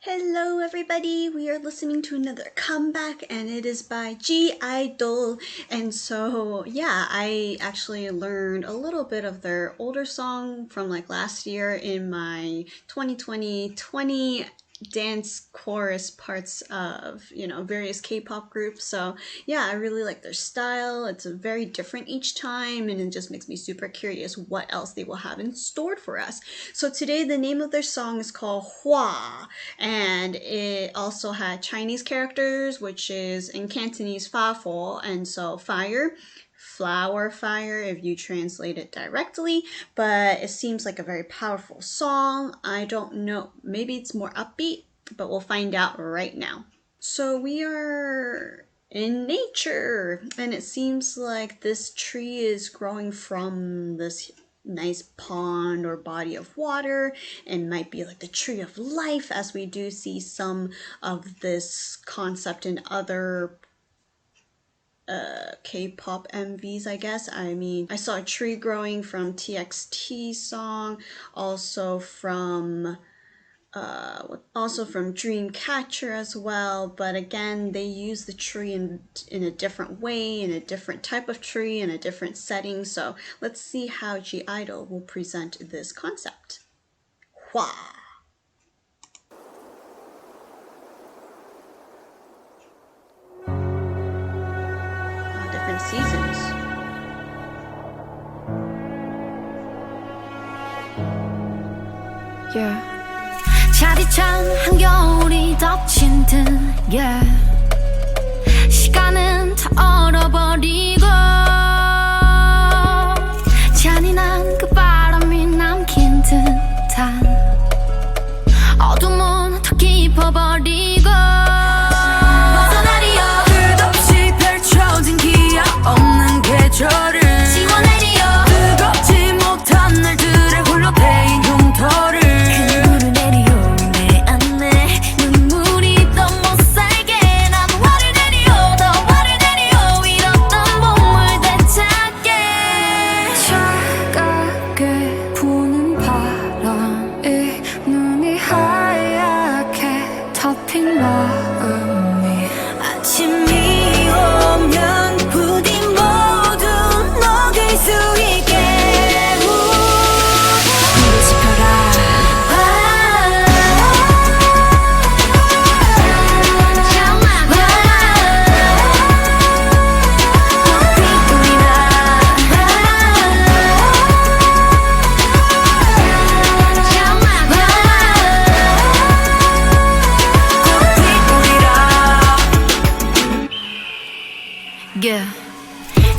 Hello everybody, we are listening to another comeback and it is by i-dle. And so yeah, I actually learned a little bit of their older song from like last year in my 2020 dance chorus parts of various K-pop groups. So yeah, I really like their style. It's very different each time and it just makes me super curious what else they will have in store for us. So today the name of their song is called HWA, and it also had Chinese characters, which is in Cantonese fa fo, and so fire, flower fire if you translate it directly, but it seems like a very powerful song. I don't know, maybe it's more upbeat, but we'll find out right now. So we are in nature and it seems like this tree is growing from this nice pond or body of water and might be like the tree of life, as we do see some of this concept in other K-pop MVs, I guess. I mean, I saw a tree growing from TXT song, also from Dreamcatcher as well, but again they use the tree in a different way, in a different type of tree, in a different setting. So let's see how i-dle will present this concept. Hua. Different seasons. Yeah. 차디찬 한겨울이 덮친 듯 yeah. 시간은 다 얼어버리고 잔인한 그 바람이 남긴 듯한 어둠은 더 깊어버리고 벗어나리여 끝없이 펼쳐진 기약 없는 계절을 지워내리여 뜨겁지 못한 날들의 홀로 데인 흉터를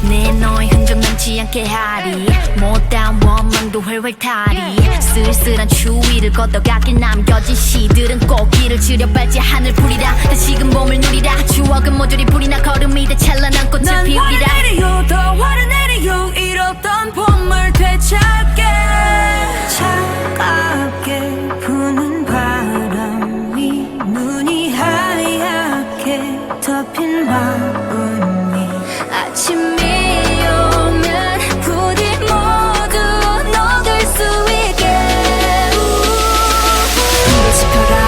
내 너의 흔적 남지 않게 하리 못다운 원망도 훨훨 타리 쓸쓸한 추위를 걷어가길 남겨진 시들은 꽃길을 지려 밟지 하늘 풀이라 다시금 봄을 누리라 추억은 모조리 불이나 걸음이 돼 찬란한 꽃을 피우리라 난 화를 내리요 더 화를 내리요 잃었던 봄을 되찾게 차갑게 부는 바람이 눈이 하얗게 덮인 마음이 아침이 오면 부디 모두 녹을 수 있게 불을 지펴라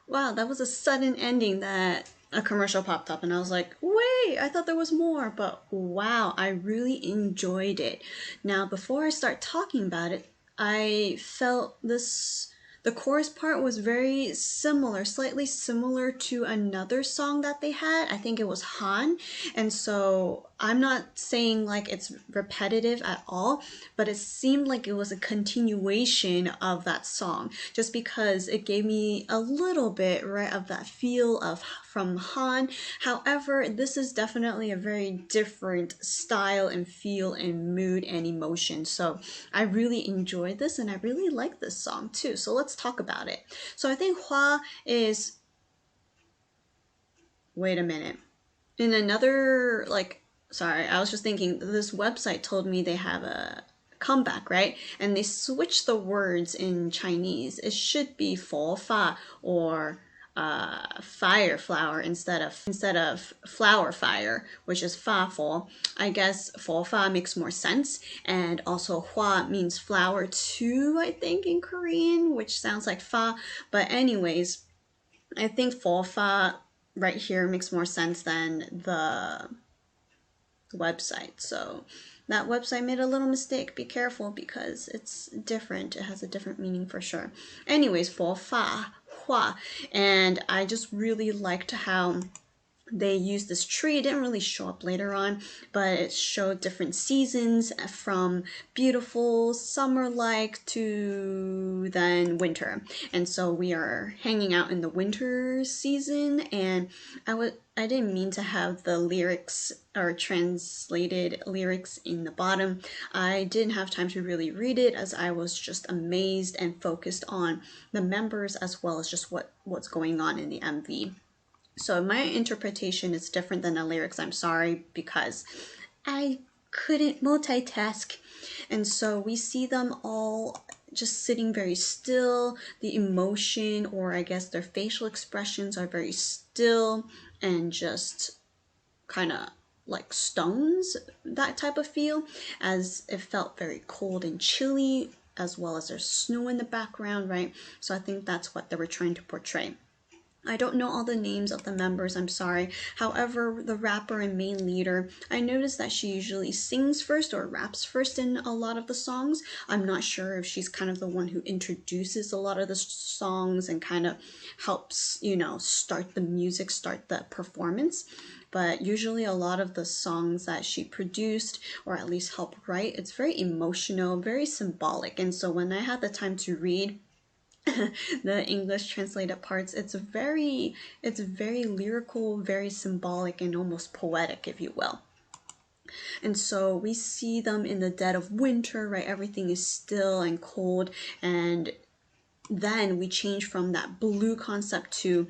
Wow, that was a sudden ending that a commercial popped up and I was like, wait, I thought there was more, but wow, I really enjoyed it. Now, before I start talking about it, I felt the chorus part was very similar, slightly similar to another song that they had. I think it was Han. And so I'm not saying like it's repetitive at all, but it seemed like it was a continuation of that song just because it gave me a little bit, right, of that feel of from Han. However, this is definitely a very different style and feel and mood and emotion. So I really enjoyed this and I really like this song too. So let's talk about it. So I think Hua is, wait a minute. In another, like, sorry, I was just thinking this website told me they have a comeback, right? And they switched the words in Chinese. It should be fo fa or fire flower instead of flower fire, which is fa fo. I guess fo fa makes more sense, and also hua means flower too, I think, in Korean, which sounds like fa. But anyways, I think fo fa right here makes more sense than the website. So that website made a little mistake. Be careful because it's different. It has a different meaning for sure. Anyways, fo fa hua, and I just really liked how they used this tree. It didn't really show up later on, but it showed different seasons from beautiful summer-like to then winter. And so we are hanging out in the winter season, and I didn't mean to have the lyrics or translated lyrics in the bottom. I didn't have time to really read it as I was just amazed and focused on the members as well as just what's going on in the MV. So my interpretation is different than the lyrics. I'm sorry because I couldn't multitask. And so we see them all just sitting very still. The emotion, or I guess their facial expressions, are very still and just kind of like stones, that type of feel, as it felt very cold and chilly, as well as there's snow in the background, right? So I think that's what they were trying to portray. I don't know all the names of the members, I'm sorry. However, the rapper and main leader, I noticed that she usually sings first or raps first in a lot of the songs. I'm not sure if she's kind of the one who introduces a lot of the songs and kind of helps, start the music, start the performance. But usually a lot of the songs that she produced or at least helped write, it's very emotional, very symbolic. And so when I had the time to read the English translated parts, it's very lyrical, very symbolic, and almost poetic, if you will. And so we see them in the dead of winter, right? Everything is still and cold, and then we change from that blue concept to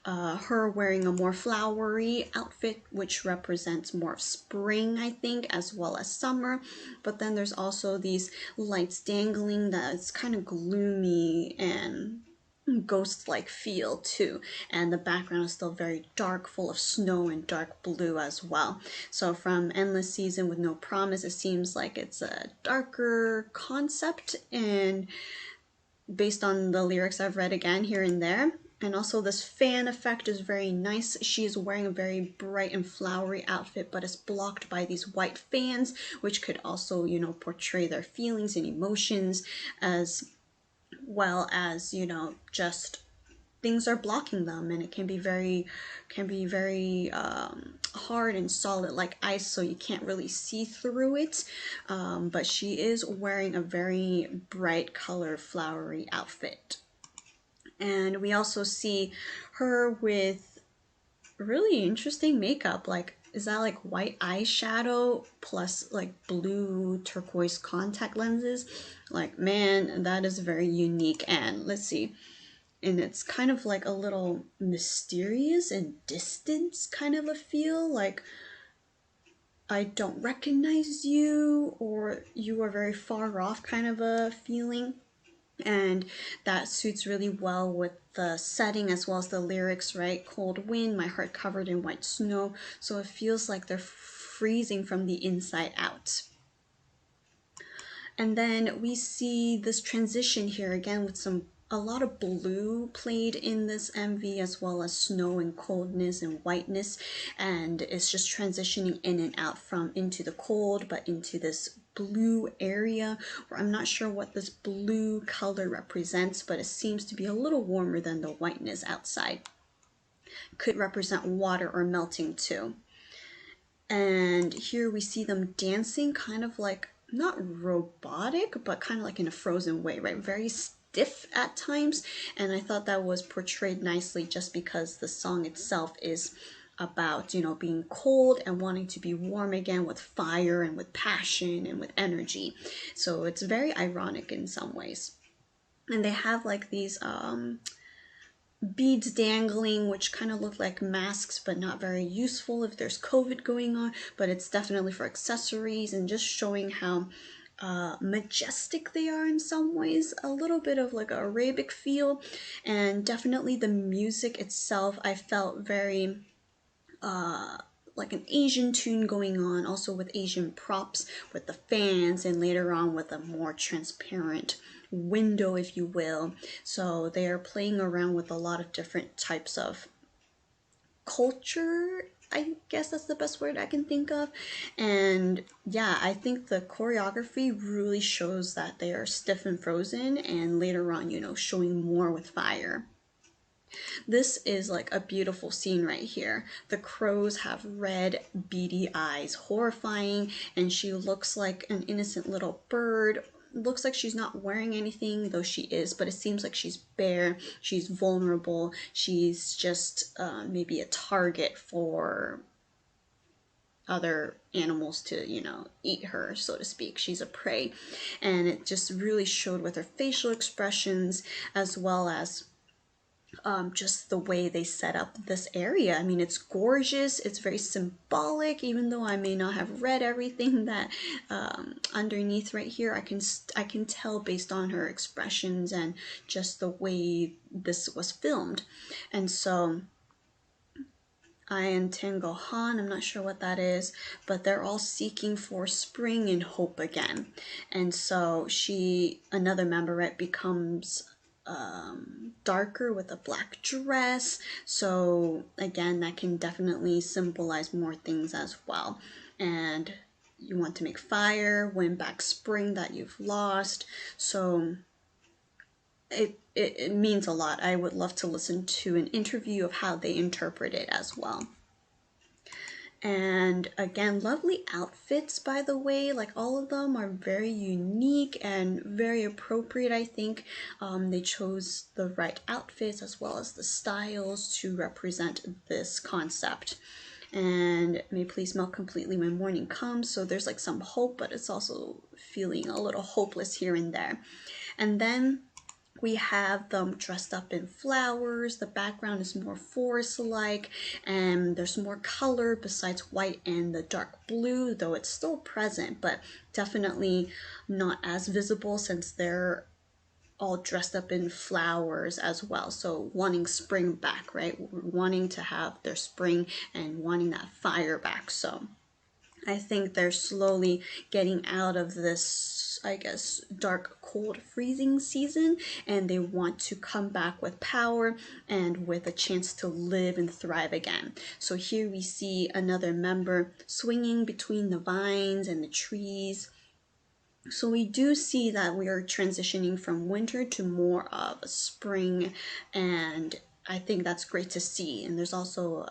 her wearing a more flowery outfit, which represents more of spring, I think, as well as summer. But then there's also these lights dangling that's kind of gloomy and ghost-like feel too, and the background is still very dark, full of snow and dark blue as well. So from Endless Season with No Promise, it seems like it's a darker concept, and based on the lyrics I've read again here and there. And also this fan effect is very nice. She is wearing a very bright and flowery outfit, but it's blocked by these white fans, which could also, portray their feelings and emotions, as well as, just things are blocking them, and it can be very hard and solid like ice, so you can't really see through it. But she is wearing a very bright color flowery outfit. And we also see her with really interesting makeup. Like, is that like white eyeshadow plus like blue turquoise contact lenses? Like, man, that is very unique. And let's see. And it's kind of like a little mysterious and distant kind of a feel. Like, I don't recognize you, or you are very far off kind of a feeling. And that suits really well with the setting as well as the lyrics, right? Cold wind, my heart covered in white snow. So it feels like they're freezing from the inside out. And then we see this transition here again with some a lot of blue played in this MV, as well as snow and coldness and whiteness, and it's just transitioning in and out from into the cold but into this blue area where I'm not sure what this blue color represents, but it seems to be a little warmer than the whiteness outside. Could represent water or melting too. And here we see them dancing kind of like not robotic, but kind of like in a frozen way, right? Very stiff at times. And I thought that was portrayed nicely just because the song itself is about, you know, being cold and wanting to be warm again with fire and with passion and with energy. So it's very ironic in some ways. And they have like these beads dangling, which kind of look like masks, but not very useful if there's COVID going on, but it's definitely for accessories and just showing how majestic they are in some ways, a little bit of like an Arabic feel. And definitely the music itself, I felt very like an Asian tune going on, also with Asian props, with the fans, and later on with a more transparent window, if you will. So they're playing around with a lot of different types of culture, I guess that's the best word I can think of. And yeah, I think the choreography really shows that they are stiff and frozen, and later on, you know, showing more with fire. This is like a beautiful scene right here. The crows have red, beady eyes, horrifying, and she looks like an innocent little bird. Looks like she's not wearing anything, though she is, but it seems like she's bare, she's vulnerable, she's just maybe a target for other animals to, you know, eat her, so to speak. She's a prey. And it just really showed with her facial expressions, as well as just the way they set up this area. I mean, it's gorgeous, it's very symbolic, even though I may not have read everything that underneath right here. I can tell based on her expressions and just the way this was filmed. And so I and Tango Han, I'm not sure what that is, but they're all seeking for spring and hope again. And so another member, right, becomes darker with a black dress. So again, that can definitely symbolize more things as well. And you want to make fire, win back spring that you've lost. So it means a lot. I would love to listen to an interview of how they interpret it as well. And again, lovely outfits, by the way. Like, all of them are very unique and very appropriate, I think. They chose the right outfits as well as the styles to represent this concept. And may please melt completely when morning comes. So there's like some hope, but it's also feeling a little hopeless here and there. And then we have them dressed up in flowers. The background is more forest-like, and there's more color besides white and the dark blue, though it's still present, but definitely not as visible since they're all dressed up in flowers as well. So wanting spring back, right? Wanting to have their spring and wanting that fire back. So I think they're slowly getting out of this, I guess, dark, cold, freezing season, and they want to come back with power and with a chance to live and thrive again. So here we see another member swinging between the vines and the trees. So we do see that we are transitioning from winter to more of a spring, and I think that's great to see. And there's also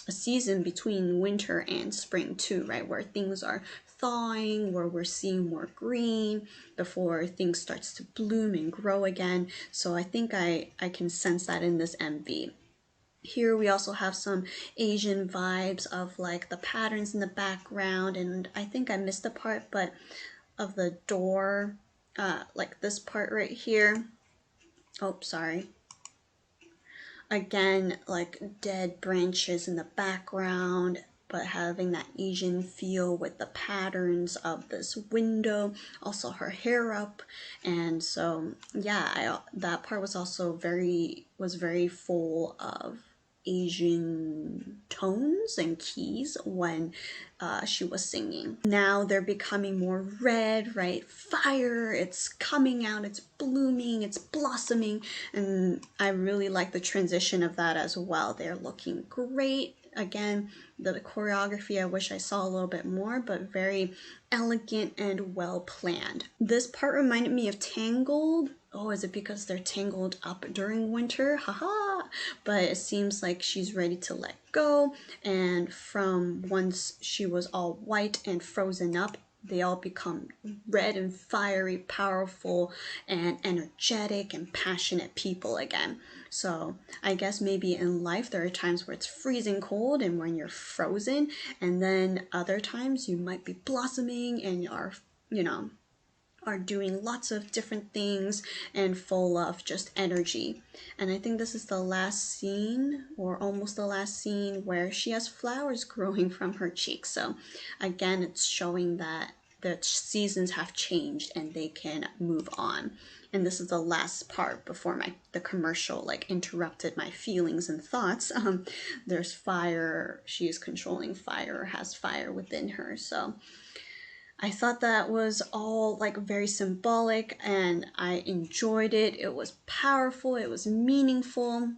a season between winter and spring too, right, where things are thawing, where we're seeing more green before things starts to bloom and grow again. So I think I can sense that in this MV. Here we also have some Asian vibes of like the patterns in the background, and I think I missed a part, but of the door, like this part right here. Oh, sorry. Again, like dead branches in the background, but having that Asian feel with the patterns of this window, also her hair up. And so yeah, that part was also very full of Asian tones and keys when she was singing. Now they're becoming more red, right? Fire, it's coming out, it's blooming, it's blossoming, and I really like the transition of that as well. They're looking great. Again, the choreography, I wish I saw a little bit more, but very elegant and well planned. This part reminded me of Tangled. Oh, is it because they're tangled up during winter? Haha! But it seems like she's ready to let go. And from once she was all white and frozen up, they all become red and fiery, powerful and energetic and passionate people again. So I guess maybe in life there are times where it's freezing cold and when you're frozen, and then other times you might be blossoming and are doing lots of different things and full of just energy. And I think this is the last scene, or almost the last scene, where she has flowers growing from her cheeks. So again, it's showing that the seasons have changed and they can move on. And this is the last part before the commercial like interrupted my feelings and thoughts. There's fire. She is controlling fire, has fire within her. So I thought that was all like very symbolic and I enjoyed it. It was powerful, it was meaningful.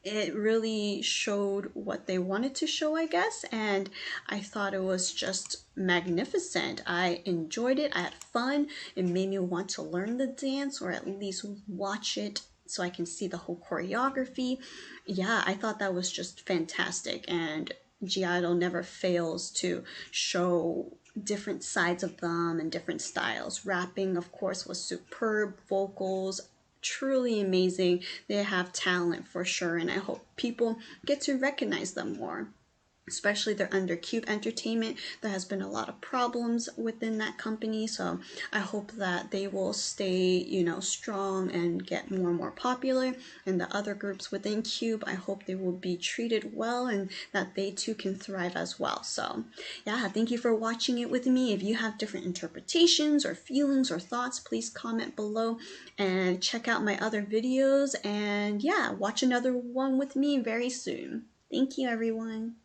It really showed what they wanted to show, I guess, and I thought it was just magnificent. I enjoyed it, I had fun. It made me want to learn the dance or at least watch it so I can see the whole choreography. Yeah, I thought that was just fantastic, and i-dle never fails to show different sides of them and different styles. Rapping, of course, was superb. Vocals, truly amazing. They have talent for sure, and I hope people get to recognize them more. Especially they're under Cube Entertainment. There has been a lot of problems within that company, so I hope that they will stay, strong and get more and more popular. And the other groups within Cube, I hope they will be treated well and that they too can thrive as well. So yeah, thank you for watching it with me. If you have different interpretations or feelings or thoughts, please comment below and check out my other videos. And yeah, watch another one with me very soon. Thank you, everyone.